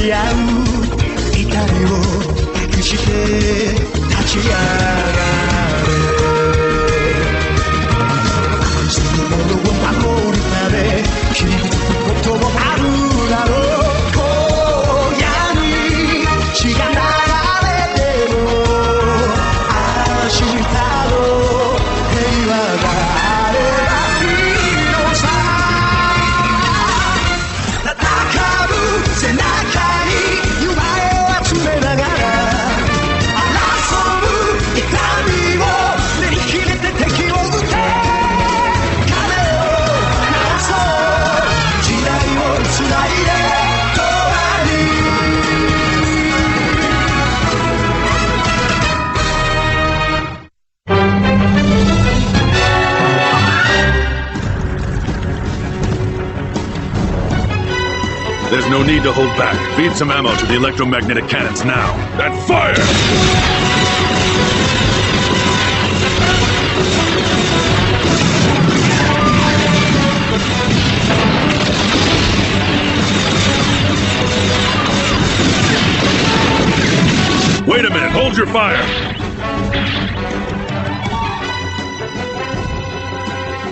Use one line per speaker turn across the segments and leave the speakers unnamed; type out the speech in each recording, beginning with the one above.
り合う怒りを隠して立ち上がれ愛するものを守るため傷つくこともあるだろう荒野に血が流れても明日の平和があればいいのさ戦う背中に夢を集めながら争う痛みを練り切れて敵を撃て鐘を鳴らそう時代をつないで
There's no need to hold back. Feed some ammo to the electromagnetic cannons now. And fire! Wait a minute, hold your fire!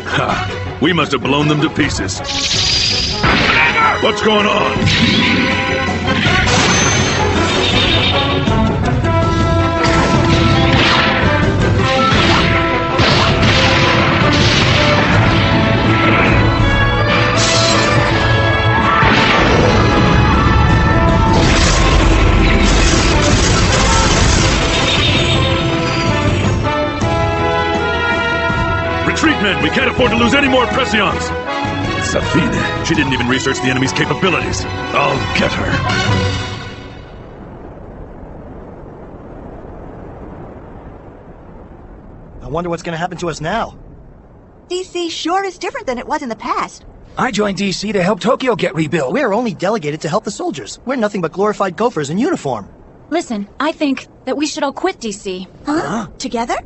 Ha! We must have blown them to pieces. What's going on? Retreat, men! We can't afford to lose any more Pressions! Safine. She didn't even research the enemy's capabilities. I'll get her.
I wonder what's going to happen to us now.
DC sure is different than it was in the past.
I joined DC to help Tokyo get rebuilt.
We're only delegated to help the soldiers. We're nothing but glorified gophers in uniform.
Listen, I think that we should all quit DC.
Huh? Together?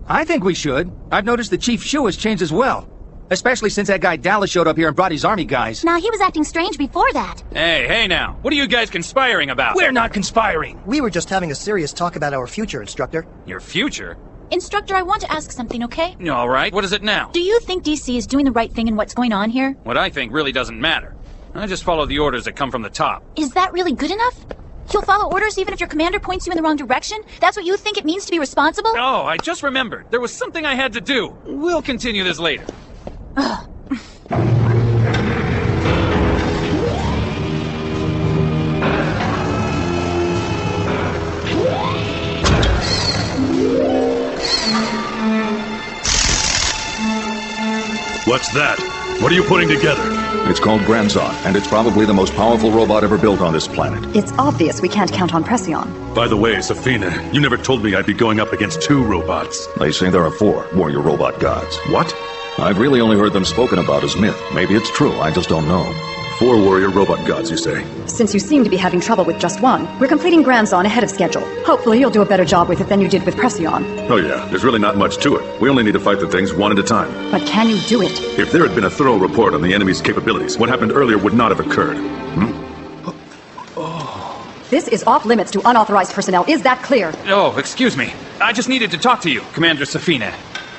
I think we should. I've noticed that Chief Shu has changed as well. Especially since that guy Dallas showed up here and brought his army guys.
Now, he was acting strange before that.
Hey now. What are you guys conspiring about?
We're not conspiring.
We were just having a serious talk about our future, Instructor.
Your future?
Instructor, I want to ask something, okay?
All right, what is it now?
Do you think DC is doing the right thing in what's going on here?
What I think really doesn't matter. I just follow the orders that come from the top.
Is that really good enough? You'll follow orders even if your commander points you in the wrong direction? That's what you think it means to be responsible?
Oh, I just remembered. There was something I had to do. We'll continue this later.
Ugh.
What's that? What are you putting together?
It's called Granzon, and it's probably the most powerful robot ever built on this planet.
It's obvious we can't count on Pression.
By the way, Safina, you never told me I'd be going up against 2 robots.
They say there are 4 warrior robot gods.
What?
I've really only heard them spoken about as myth. Maybe it's true, I just don't know.
4 warrior robot gods, you say?
Since you seem to be having trouble with just one, we're completing Granzon ahead of schedule. Hopefully you'll do a better job with it than you did with Pression.
Oh yeah, there's really not much to it. We only need to fight the things one at a time.
But can you do it?
If there had been a thorough report on the enemy's capabilities, what happened earlier would not have occurred.
This is off limits to unauthorized personnel. Is that clear?
Oh, excuse me. I just needed to talk to you, Commander Safina.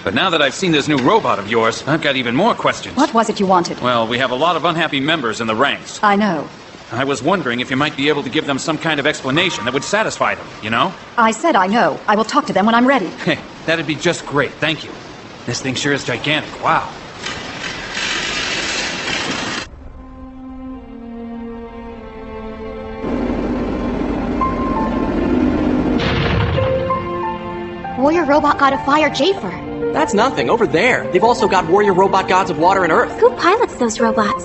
But now that I've seen this new robot of yours, I've got even more questions.
What was it you wanted?
Well, we have a lot of unhappy members in the ranks.
I know.
I was wondering if you might be able to give them some kind of explanation that would satisfy them, you know?
I said I know. I will talk to them when I'm ready.
Hey, that'd be just great, thank you. This thing sure is gigantic, wow.
Warrior Robot God of Fire, Jafer.
That's nothing. Over there, they've also got Warrior Robot Gods of Water and Earth.
Who pilots those robots?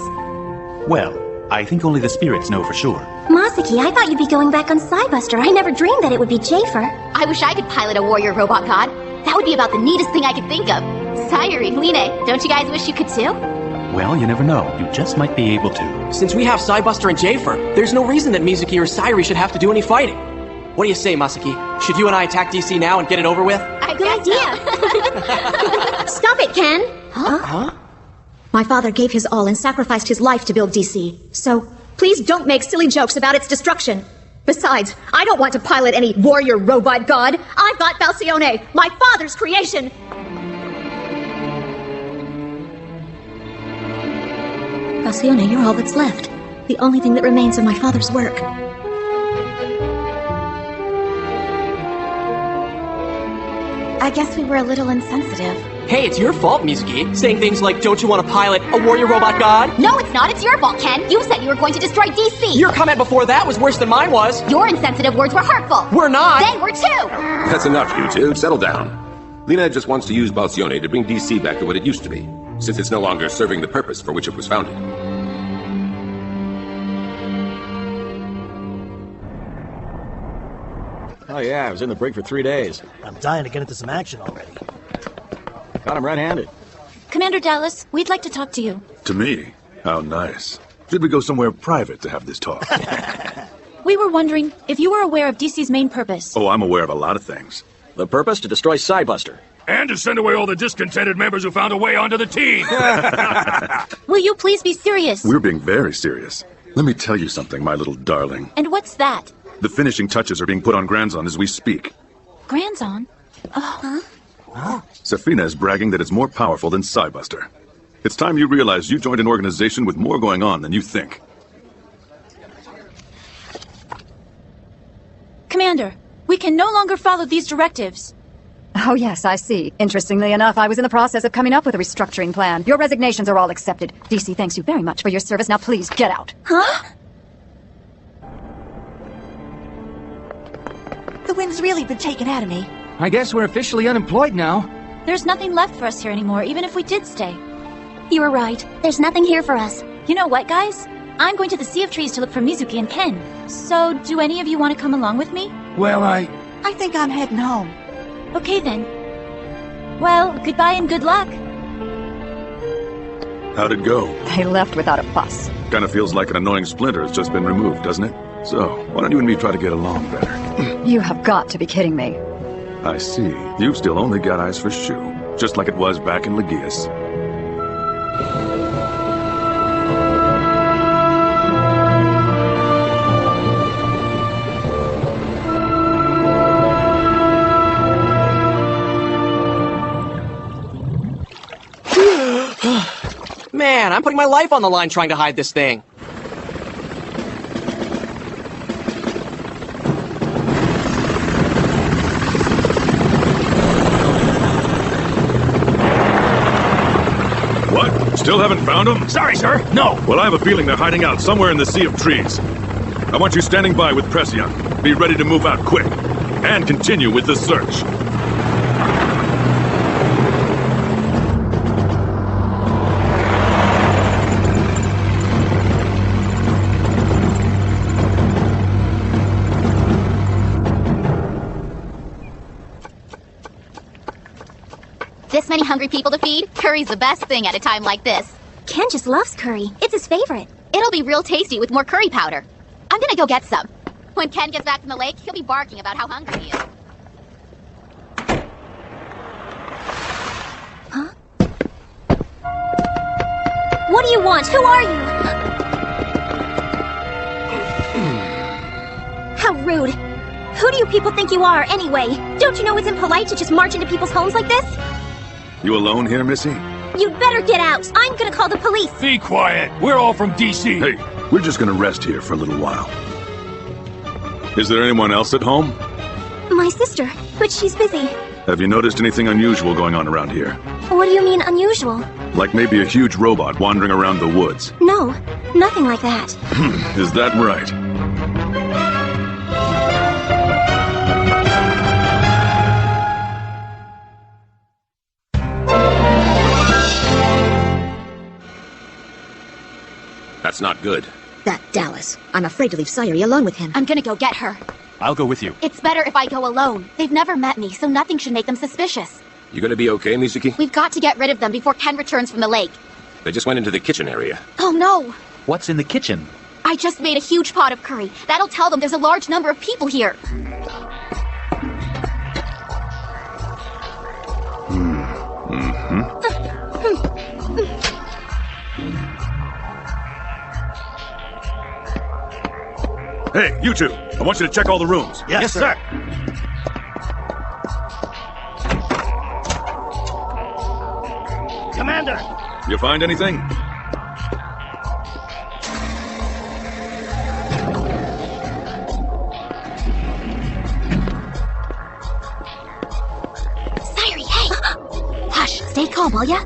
Well, I think only the spirits know for sure.
Masaki, I thought you'd be going back on Cybuster. I never dreamed that it would be Jafer. I wish I could pilot a Warrior Robot God. That would be about the neatest thing I could think of. Sayuri, Line, don't you guys wish you could too?
Well, you never know. You just might be able to.
Since we have Cybuster and Jafer, there's no reason that Mizuki or Sayuri should have to do any fighting. What do you say, Masaki? Should you and I attack DC now and get it over with?
Good idea. Stop it, Ken.
Huh?
My father gave his all and sacrificed his life to build DC. So,
Please don't make silly jokes about its destruction. Besides, I don't want to pilot any warrior robot god. I've got Falcione, my father's creation. Falcione, you're all that's left. The only thing that remains of my father's work.
I guess we were a little insensitive.
Hey, it's your fault, Mizuki. Saying things like, don't you want to pilot a warrior robot god?
No, it's not. It's your fault, Ken. You said you were going to destroy DC.
Your comment before that was worse than mine was.
Your insensitive words were hurtful.
We're not.
They were too.
That's enough, you two. Settle down. Lena just wants to use Balcione to bring DC back to what it used to be, since it's no longer serving the purpose for which it was founded.
Oh yeah, I was in the brig for 3 days.
I'm dying to get into some action already.
Got him right-handed.
Commander Dallas, we'd like to talk to you.
To me? How nice. Should we go somewhere private to have this talk?
We were wondering if you were aware of DC's main purpose.
Oh, I'm aware of a lot of things.
The purpose? To destroy Cybuster.
And to send away all the discontented members who found a way onto the team.
Will you please be serious?
We're being very serious. Let me tell you something, my little darling.
And what's that?
The finishing touches are being put on Granzon as we speak.
Granzon? Oh.
Huh? Safina is bragging that it's more powerful than Cybuster. It's time you realize you joined an organization with more going on than you think.
Commander, we can no longer follow these directives.
Oh yes, I see. Interestingly enough, I was in the process of coming up with a restructuring plan. Your resignations are all accepted. DC thanks you very much for your service. Now please, get out.
Huh? The wind's really been taken out of me.
I guess we're officially unemployed now.
There's nothing left for us here anymore, even if we did stay.
You were right. There's nothing here for us.
You know what, guys? I'm going to the Sea of Trees to look for Mizuki and Ken. So, do any of you want to come along with me?
Well, I
think I'm heading home.
Okay, then. Well, goodbye and good luck.
How'd it go?
They left without a fuss.
Kind of feels like an annoying splinter has just been removed, doesn't it? So, why don't you and me try to get along better?
You have got to be kidding me.
I see. You've still only got eyes for Shu, just like it was back in Legius.
Man, I'm putting my life on the line trying to hide this thing.
Still haven't found them?
Sorry, sir. No.
Well, I have a feeling they're hiding out somewhere in the Sea of Trees. I want you standing by with Prescient. Be ready to move out quick. And continue with the search.
This many hungry people to feed? Curry's the best thing at a time like this. Ken just loves curry. It's his favorite. It'll be real tasty with more curry powder. I'm gonna go get some. When Ken gets back from the lake, he'll be barking about how hungry he is.
Huh? What do you want? Who are you? How rude. Who do you people think you are, anyway? Don't you know it's impolite to just march into people's homes like this?
You alone here, Missy?
You'd better get out. I'm gonna call the police.
Be quiet. We're all from DC. Hey, we're just gonna rest here for a little while. Is there anyone else at home?
My sister, but she's busy.
Have you noticed anything unusual going on around here?
What do you mean, unusual?
Like maybe a huge robot wandering around the woods.
No, nothing like that.
Is that right?
That's not good.
That Dallas. I'm afraid to leave Sayuri alone with him.
I'm gonna go get her.
I'll go with you.
It's better if I go alone. They've never met me, so nothing should make them suspicious.
You gonna be okay, Mizuki?
We've got to get rid of them before Ken returns from the lake.
They just went into the kitchen area.
Oh no!
What's in the kitchen?
I just made a huge pot of curry. That'll tell them there's a large number of people here.
Hey, you two. I want you to check all the rooms.
Yes, sir. Commander!
You find anything?
Sayuri, hey! Hush, stay calm, will ya?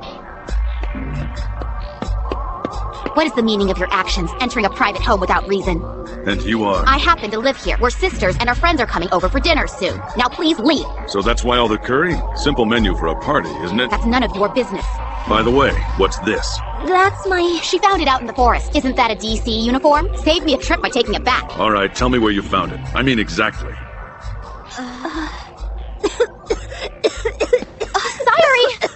What is the meaning of your actions, entering a private home without reason?
And you are?
I happen to live here. We're sisters, and our friends are coming over for dinner soon. Now please leave.
So that's why all the curry? Simple menu for a party, isn't it?
That's none of your business.
By the way, what's this?
That's my... She found it out in the forest. Isn't that a DC uniform? Save me a trip by taking it back.
All right, tell me where you found it. I mean exactly.
Sayuri!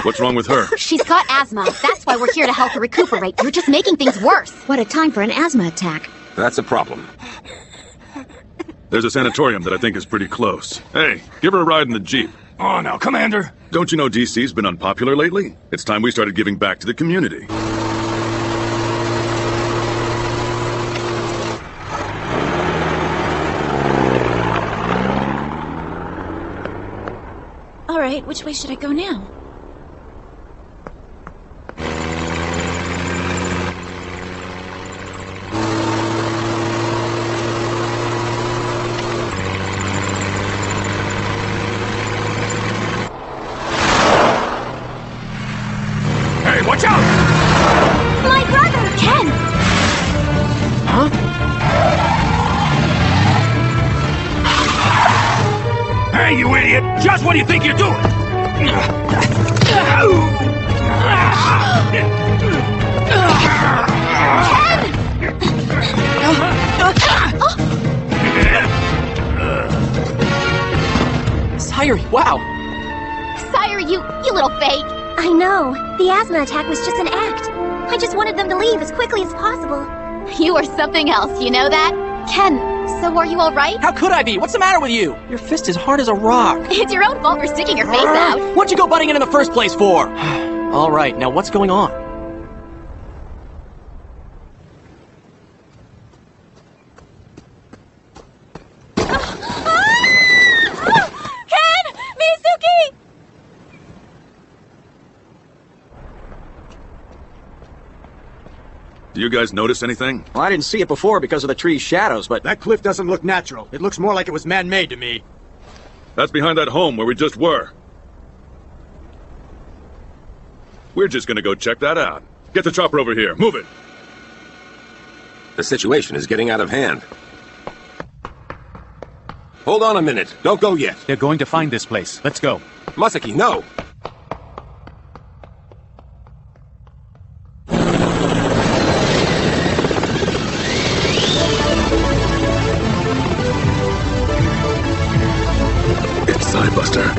What's wrong with her?
She's got asthma. That's why we're here to help her recuperate. You're just making things worse.
What a time for an asthma attack.
That's a problem.
There's a sanatorium that I think is pretty close. Hey, give her a ride in the Jeep.
Oh, now, Commander.
Don't you know DC's been unpopular lately? It's time we started giving back to the community.
All right, which way should I go now?
Watch out!
My brother! Ken!
Huh? Hey, you idiot! Just what do you think you're doing?
Sayuri, wow!
Sayuri, you little fake!
I know. The asthma attack was just an act. I just wanted them to leave as quickly as possible.
You are something else, you know that? Ken, so are you alright?
How could I be? What's the matter with you? Your fist is hard as a rock.
It's your own fault for sticking your face out.
What'd you go butting in the first place for? All right, now what's going on?
Ken! Mizuki!
Do you guys notice anything?
Well, I didn't see it before because of the tree's shadows, but...
That cliff doesn't look natural. It looks more like it was man-made to me.
That's behind that home where we just were. We're just gonna go check that out. Get the chopper over here. Move it.
The situation is getting out of hand. Hold on a minute. Don't go yet.
They're going to find this place. Let's go.
Masaki, no!
It's Cybuster.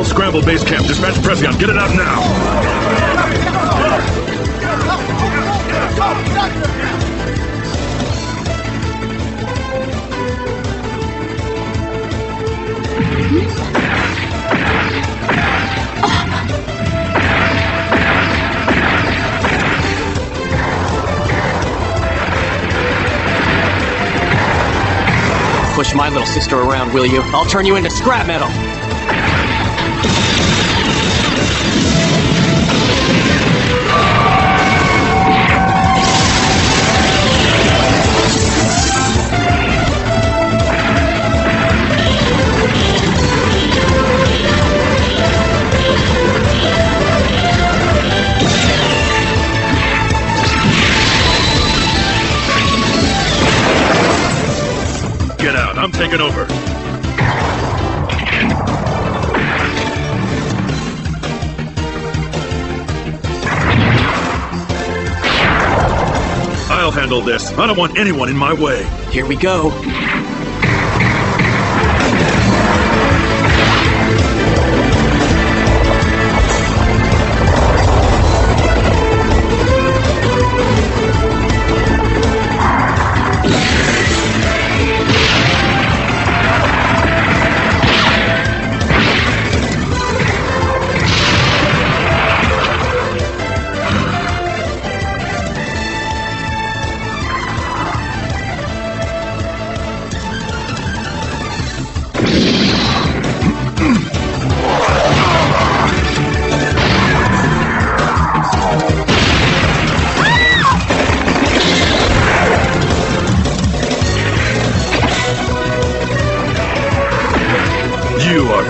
Scramble base camp. Dispatch Pression. Get it out now.
Push my little sister around, will you? I'll turn you into scrap metal.
Get out. I'm taking over. I'll handle this. I don't want anyone in my way.
Here we go.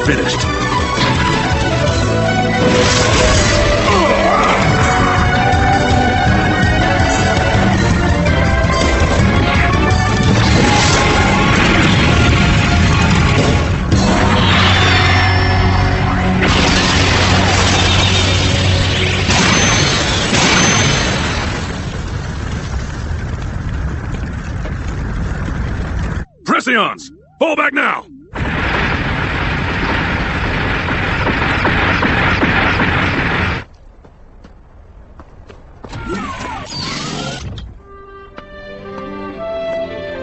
finished. Pressions! Fall back now!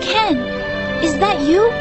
Ken, is that you?